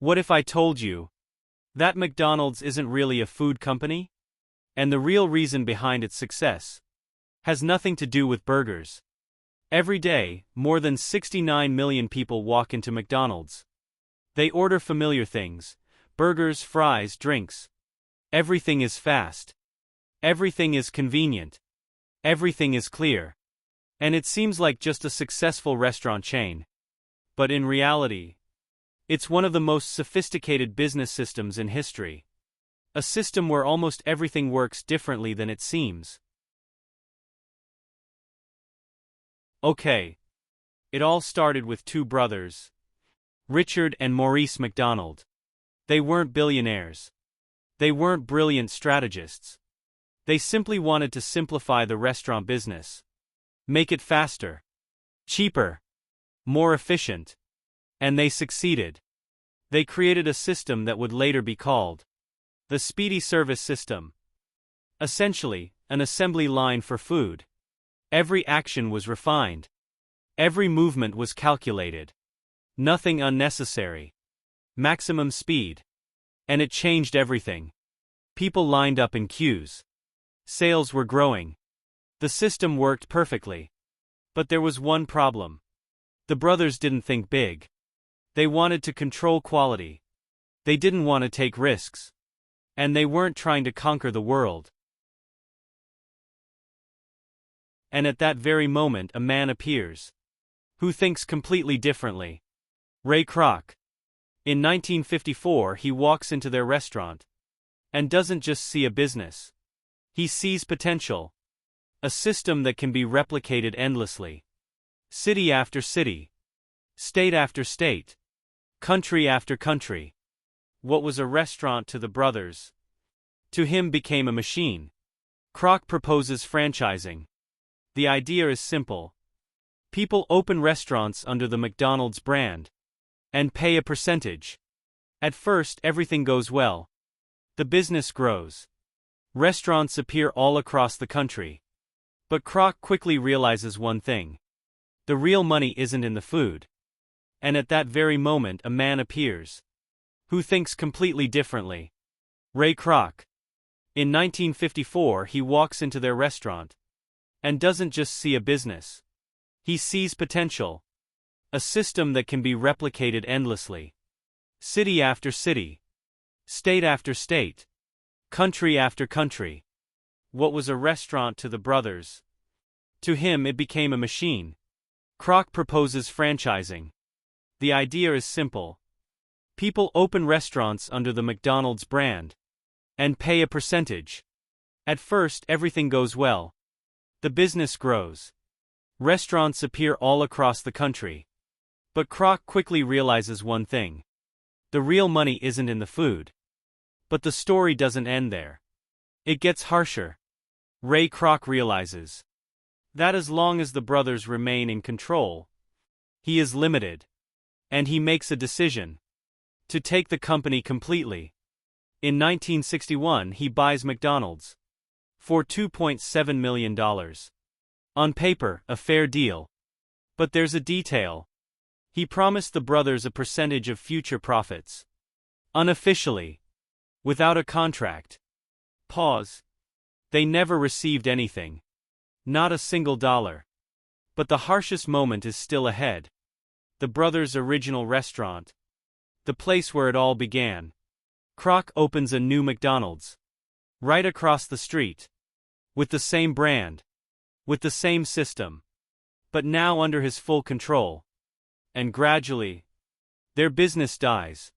What if I told you that McDonald's isn't really a food company? And the real reason behind its success has nothing to do with burgers. Every day, more than 69 million people walk into McDonald's. They order familiar things: burgers, fries, drinks. Everything is fast. Everything is convenient. Everything is clear. And it seems like just a successful restaurant chain. But in reality, it's one of the most sophisticated business systems in history. A system where almost everything works differently than it seems. Okay. It all started with two brothers, Richard and Maurice McDonald. They weren't billionaires. They weren't brilliant strategists. They simply wanted to simplify the restaurant business. Make it faster, cheaper, more efficient. And they succeeded. They created a system that would later be called the speedy service system. Essentially, an assembly line for food. Every action was refined. Every movement was calculated. Nothing unnecessary. Maximum speed. And it changed everything. People lined up in queues. Sales were growing. The system worked perfectly. But there was one problem. The brothers didn't think big. They wanted to control quality. They didn't want to take risks. And they weren't trying to conquer the world. And at that very moment a man appears, who thinks completely differently. Rэй Krok. In 1954 he walks into their restaurant. And doesn't just see a business. He sees potential. A system that can be replicated endlessly. City after city. State after state. Country after country. What was a restaurant to the brothers, to him became a machine. Krok proposes franchising. The idea is simple. People open restaurants under the McDonald's brand and pay a percentage. At first, everything goes well. The business grows. Restaurants appear all across the country. But Krok quickly realizes one thing. The real money isn't in the food. And at that very moment a man appears, who thinks completely differently. Rэй Krok. In 1954 he walks into their restaurant. And doesn't just see a business. He sees potential. A system that can be replicated endlessly. City after city. State after state. Country after country. What was a restaurant to the brothers? To him it became a machine. Krok proposes franchising. The idea is simple. People open restaurants under the McDonald's brand and pay a percentage. At first, everything goes well. The business grows. Restaurants appear all across the country. But Krok quickly realizes one thing. The real money isn't in the food. But the story doesn't end there. It gets harsher. Rэй Krok realizes that as long as the brothers remain in control, he is limited. And he makes a decision to take the company completely. In 1961 he buys McDonald's for $2.7 million. On paper, a fair deal. But there's a detail. He promised the brothers a percentage of future profits. Unofficially. Without a contract. Pause. They never received anything. Not a single dollar. But the harshest moment is still ahead. The brothers' original restaurant. The place where it all began. Krok opens a new McDonald's. Right across the street. With the same brand. With the same system. But now under his full control. And gradually, their business dies.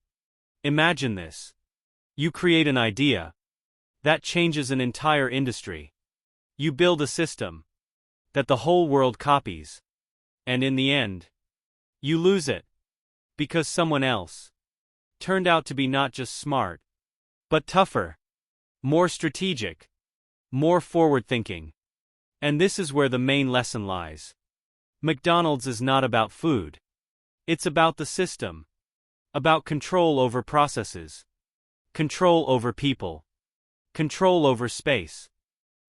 Imagine this. You create an idea. That changes an entire industry. You build a system that the whole world copies. And in the end, you lose it. Because someone else turned out to be not just smart, but tougher, more strategic, more forward-thinking. And this is where the main lesson lies. McDonald's is not about food. It's about the system. About control over processes. Control over people. Control over space.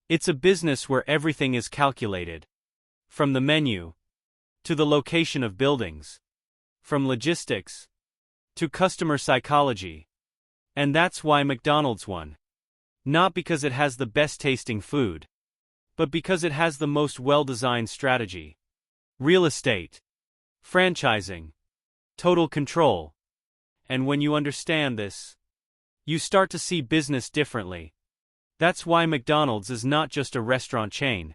It's a business where everything is calculated. From the menu to the location of buildings. From logistics to customer psychology. And that's why McDonald's won. Not because it has the best tasting food, but because it has the most well-designed strategy. Real estate, franchising, total control. And when you understand this, you start to see business differently. That's why McDonald's is not just a restaurant chain.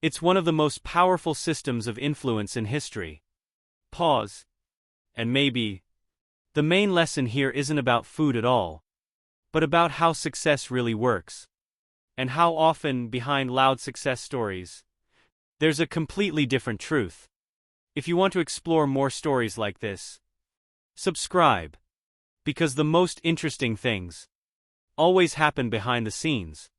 It's one of the most powerful systems of influence in history. Pause. And maybe, the main lesson here isn't about food at all, but about how success really works. And how often, behind loud success stories, there's a completely different truth. If you want to explore more stories like this, subscribe. Because the most interesting things always happen behind the scenes.